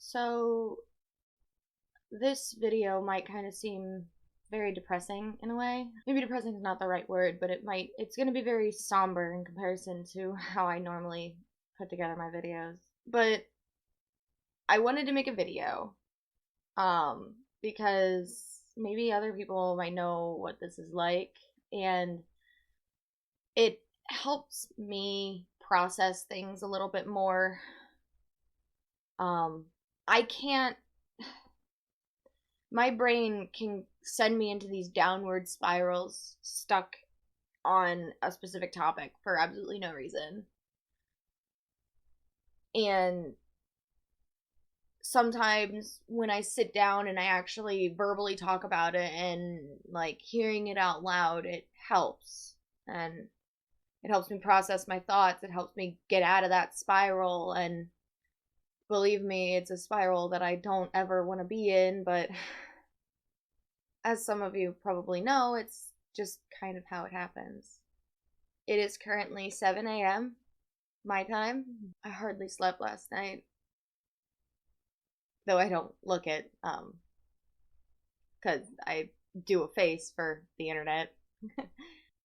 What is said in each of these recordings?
So, this video might kind of seem very depressing in a way. Maybe depressing is not the right word, but it's going to be very somber in comparison to how I normally put together my videos. But I wanted to make a video, because maybe other people might know what this is like, and it helps me process things a little bit more. I can't My brain can send me into these downward spirals stuck on a specific topic for absolutely no reason. And sometimes when I sit down and I actually verbally talk about it and like hearing it out loud, it helps. And it helps me process my thoughts. It helps me get out of that spiral. And believe me, it's a spiral that I don't ever want to be in, but as some of you probably know, it's just kind of how it happens. It is currently 7 a.m. my time. I hardly slept last night, though I don't look it, because I do a face for the internet.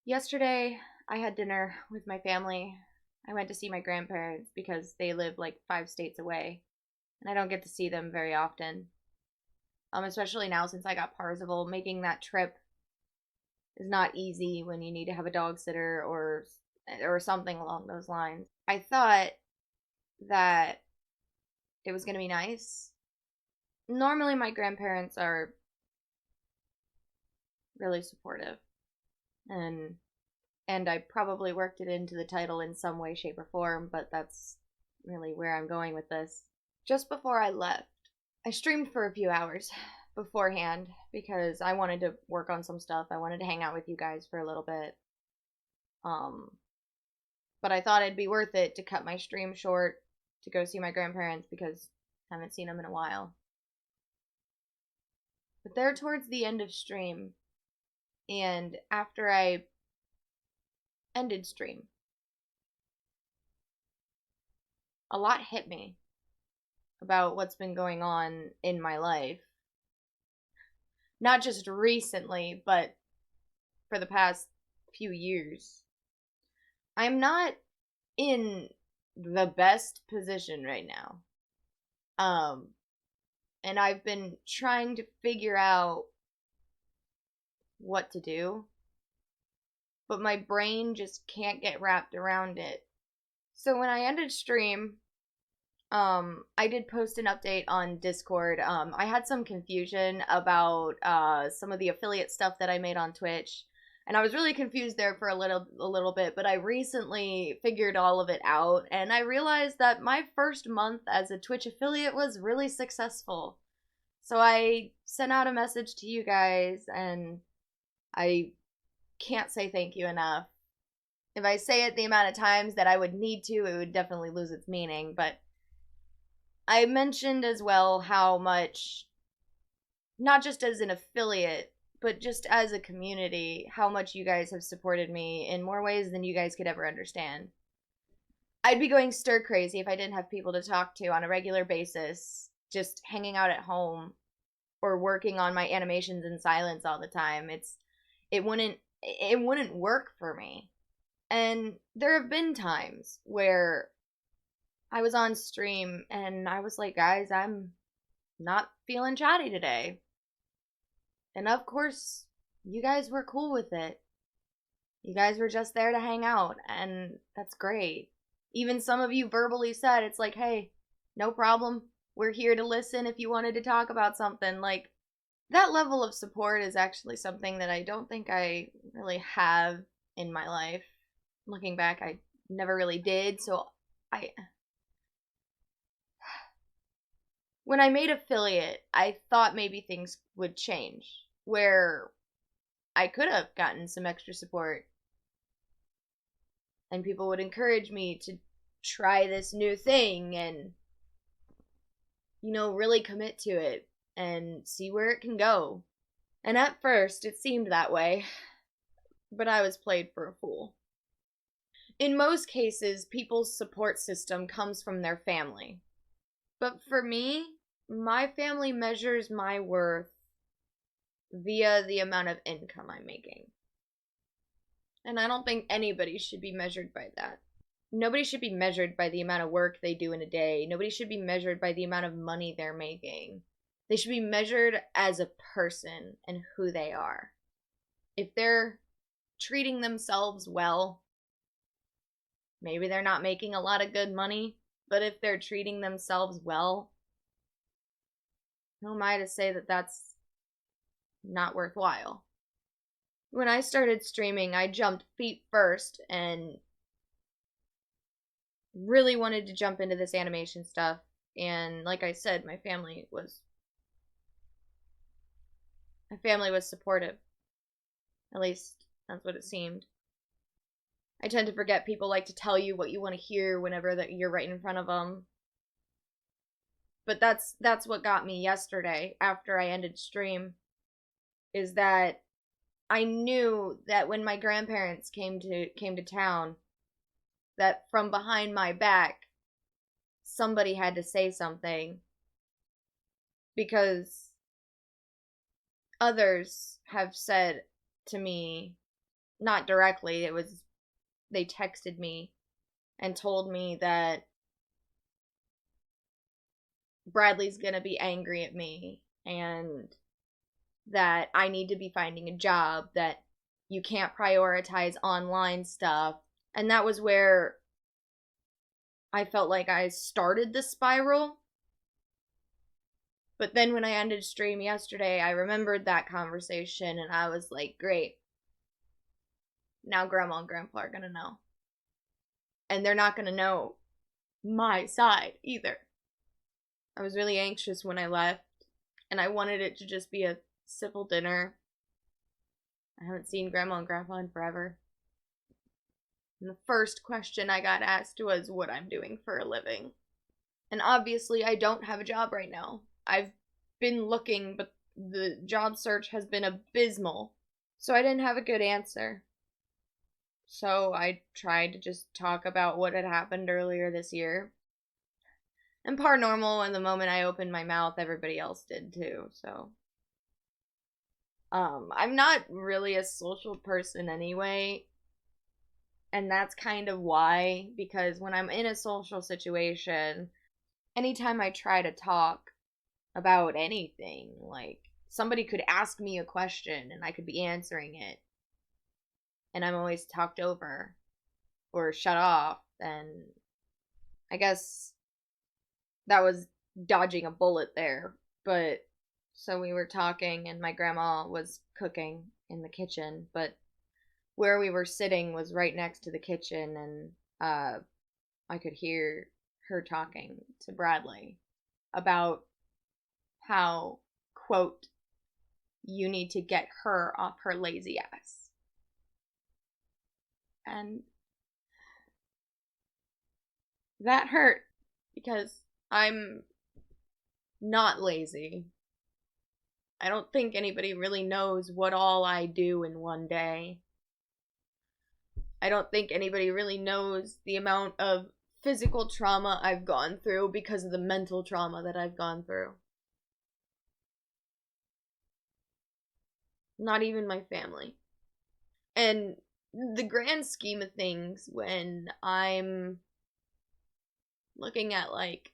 Yesterday, I had dinner with my family. I went to see my grandparents because they live like 5 states away, and I don't get to see them very often. Especially now since I got Parzival, making that trip is not easy when you need to have a dog sitter or something along those lines. I thought that it was going to be nice. Normally my grandparents are really supportive, and I probably worked it into the title in some way, shape, or form, but that's really where I'm going with this. Just before I left, I streamed for a few hours beforehand because I wanted to work on some stuff. I wanted to hang out with you guys for a little bit. But I thought it'd be worth it to cut my stream short to go see my grandparents because I haven't seen them in a while. But they're towards the end of stream, and after I ended stream, a lot hit me about what's been going on in my life. Not just recently, but for the past few years. I'm not in the best position right now. And I've been trying to figure out what to do, but my brain just can't get wrapped around it. So when I ended stream, I did post an update on Discord. I had some confusion about some of the affiliate stuff that I made on Twitch, and I was really confused there for a little bit, but I recently figured all of it out, and I realized that my first month as a Twitch affiliate was really successful. So I sent out a message to you guys, and I can't say thank you enough. If I say it the amount of times that I would need to, it would definitely lose its meaning, but I mentioned as well how much, not just as an affiliate, but just as a community, how much you guys have supported me in more ways than you guys could ever understand. I'd be going stir crazy if I didn't have people to talk to on a regular basis, just hanging out at home or working on my animations in silence all the time. It wouldn't work for me. And there have been times where I was on stream and I was like, guys, I'm not feeling chatty today. And of course, you guys were cool with it. You guys were just there to hang out, and that's great. Even some of you verbally said, it's like, hey, no problem. We're here to listen if you wanted to talk about something. Like, that level of support is actually something that I don't think I really have in my life. Looking back, I never really did, so when I made affiliate, I thought maybe things would change, where I could have gotten some extra support and people would encourage me to try this new thing and, really commit to it and see where it can go. And at first, it seemed that way, but I was played for a fool. In most cases, people's support system comes from their family. But for me, my family measures my worth via the amount of income I'm making. And I don't think anybody should be measured by that. Nobody should be measured by the amount of work they do in a day. Nobody should be measured by the amount of money they're making. They should be measured as a person and who they are. If they're treating themselves well, maybe they're not making a lot of good money, but if they're treating themselves well, who am I to say that that's not worthwhile? When I started streaming, I jumped feet first and really wanted to jump into this animation stuff. And like I said, my family was supportive. At least that's what it seemed. I tend to forget people like to tell you what you want to hear whenever that you're right in front of them. But that's what got me yesterday after I ended stream, is that I knew that when my grandparents came to town, that from behind my back somebody had to say something, because others have said to me, not directly, they texted me and told me that Bradley's gonna be angry at me and that I need to be finding a job, that you can't prioritize online stuff. And that was where I felt like I started the spiral. But then when I ended stream yesterday, I remembered that conversation and I was like, great. Now Grandma and Grandpa are gonna know. And they're not gonna know my side either. I was really anxious when I left, and I wanted it to just be a simple dinner. I haven't seen Grandma and Grandpa in forever. And the first question I got asked was what I'm doing for a living. And obviously I don't have a job right now. I've been looking, but the job search has been abysmal. So I didn't have a good answer. So I tried to just talk about what had happened earlier this year. And paranormal, and the moment I opened my mouth, everybody else did too, so. I'm not really a social person anyway. And that's kind of why, because when I'm in a social situation, anytime I try to talk about anything, like somebody could ask me a question and I could be answering it, and I'm always talked over or shut off, and I guess that was dodging a bullet there. But so we were talking and my grandma was cooking in the kitchen, but where we were sitting was right next to the kitchen, and I could hear her talking to Bradley about how, quote, you need to get her off her lazy ass. And that hurt, because I'm not lazy. I don't think anybody really knows what all I do in one day. I don't think anybody really knows the amount of physical trauma I've gone through because of the mental trauma that I've gone through. Not even my family. And the grand scheme of things, when I'm looking at like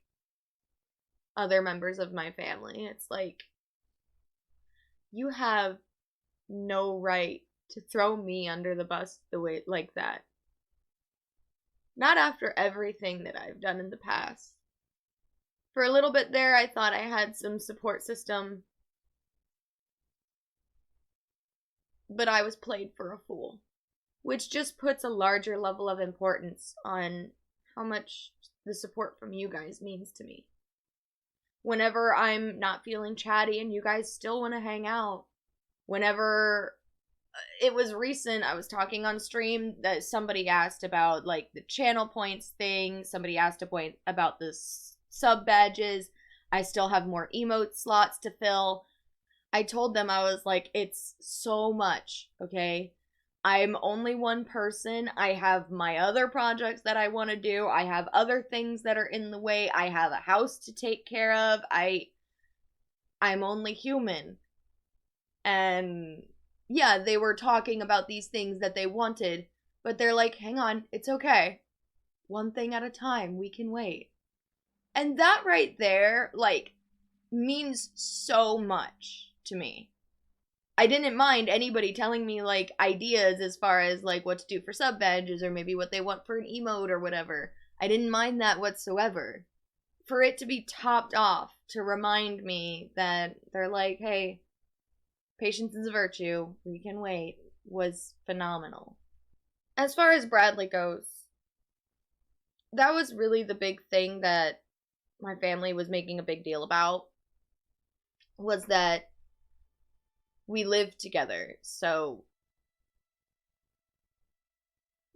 other members of my family, it's like, you have no right to throw me under the bus the way like that. Not after everything that I've done in the past. For a little bit there, I thought I had some support system, but I was played for a fool, which just puts a larger level of importance on how much the support from you guys means to me. Whenever I'm not feeling chatty and you guys still want to hang out. Whenever it was recent, I was talking on stream that somebody asked about like the channel points thing. Somebody asked a point about the sub badges. I still have more emote slots to fill. I told them, I was like, it's so much, okay? I'm only one person. I have my other projects that I want to do. I have other things that are in the way. I have a house to take care of. I'm only human. And yeah, they were talking about these things that they wanted, but they're like, hang on, it's okay. One thing at a time, we can wait. And that right there, like, means so much to me. I didn't mind anybody telling me, like, ideas as far as, like, what to do for sub badges or maybe what they want for an emote or whatever. I didn't mind that whatsoever. For it to be topped off to remind me that they're like, hey, patience is a virtue, we can wait, was phenomenal. As far as Bradley goes, that was really the big thing that my family was making a big deal about, was that we lived together. So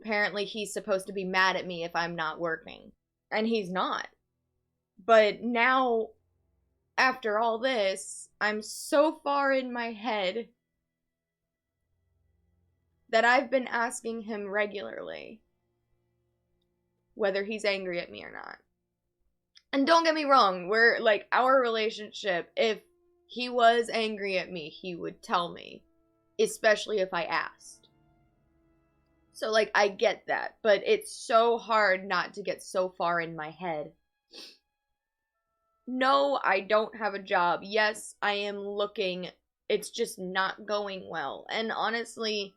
apparently he's supposed to be mad at me if I'm not working. And he's not. But now, after all this, I'm so far in my head that I've been asking him regularly whether he's angry at me or not. And don't get me wrong, we're like, our relationship, if he was angry at me, he would tell me, especially if I asked. So, like, I get that, but it's so hard not to get so far in my head. No, I don't have a job. Yes, I am looking. It's just not going well. And honestly,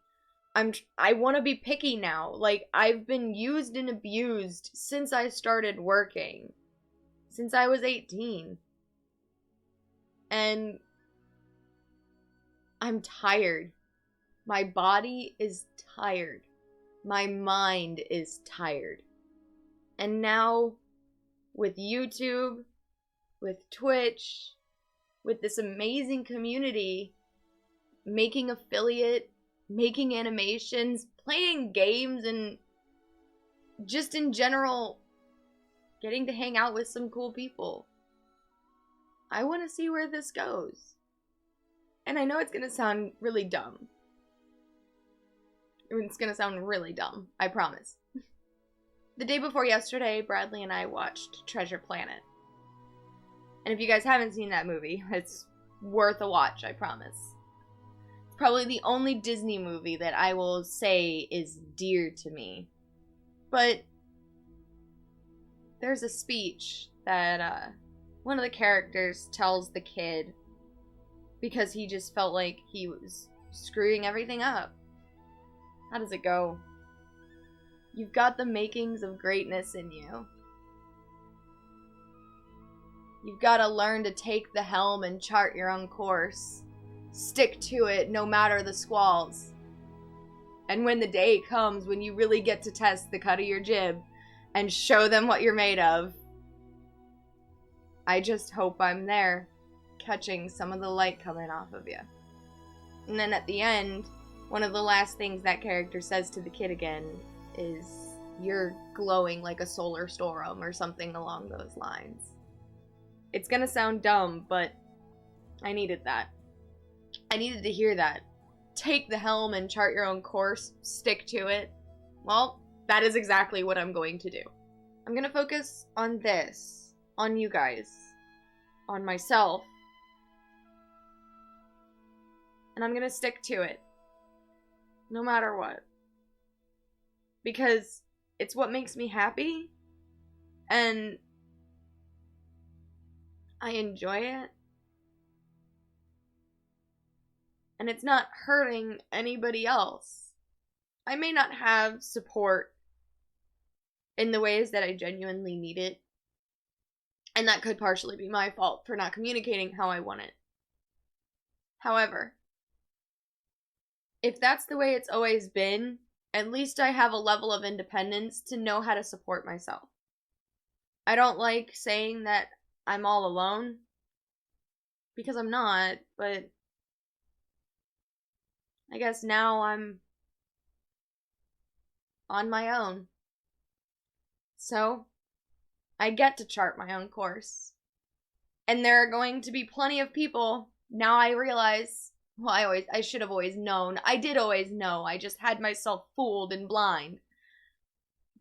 I want to be picky now. Like, I've been used and abused since I started working. Since I was 18. And I'm tired. My body is tired. My mind is tired. And now, with YouTube, with Twitch, with this amazing community, making affiliate, making animations, playing games, and just in general, getting to hang out with some cool people. I want to see where this goes. And I know it's going to sound really dumb. It's going to sound really dumb, I promise. The day before yesterday, Bradley and I watched Treasure Planet. And if you guys haven't seen that movie, it's worth a watch, I promise. It's probably the only Disney movie that I will say is dear to me. But there's a speech that one of the characters tells the kid because he just felt like he was screwing everything up. How does it go? You've got the makings of greatness in you. You've got to learn to take the helm and chart your own course. Stick to it no matter the squalls. And when the day comes when you really get to test the cut of your jib and show them what you're made of, I just hope I'm there, catching some of the light coming off of you. And then at the end, one of the last things that character says to the kid again is, you're glowing like a solar storm, or something along those lines. It's gonna sound dumb, but I needed that. I needed to hear that. Take the helm and chart your own course, stick to it. Well, that is exactly what I'm going to do. I'm gonna focus on this, on you guys, on myself, and I'm gonna stick to it. No matter what. Because it's what makes me happy, and I enjoy it. And it's not hurting anybody else. I may not have support in the ways that I genuinely need it, and that could partially be my fault for not communicating how I want it. However, if that's the way it's always been, at least I have a level of independence to know how to support myself. I don't like saying that I'm all alone, because I'm not, but I guess now I'm on my own. So, I get to chart my own course. And there are going to be plenty of people, now I realize, well, I should have always known. I did always know, I just had myself fooled and blind.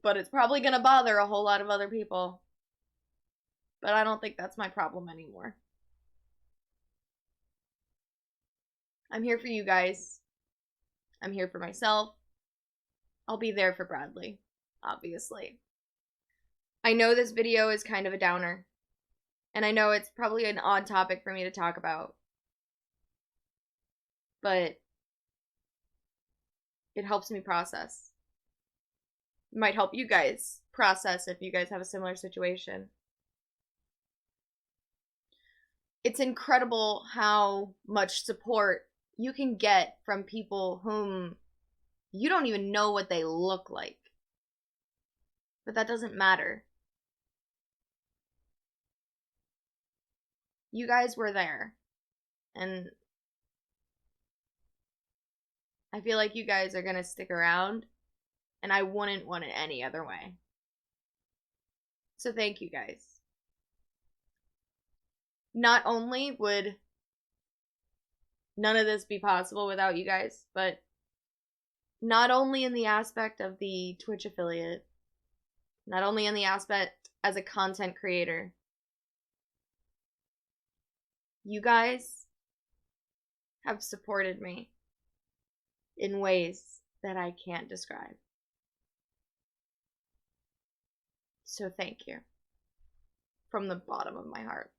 But it's probably gonna bother a whole lot of other people. But I don't think that's my problem anymore. I'm here for you guys. I'm here for myself. I'll be there for Bradley, obviously. I know this video is kind of a downer, and I know it's probably an odd topic for me to talk about, but it helps me process. It might help you guys process if you guys have a similar situation. It's incredible how much support you can get from people whom you don't even know what they look like. But that doesn't matter. You guys were there. And I feel like you guys are going to stick around. And I wouldn't want it any other way. So thank you guys. Not only would none of this be possible without you guys, but not only in the aspect of the Twitch affiliate, not only in the aspect as a content creator, you guys have supported me in ways that I can't describe. So thank you from the bottom of my heart.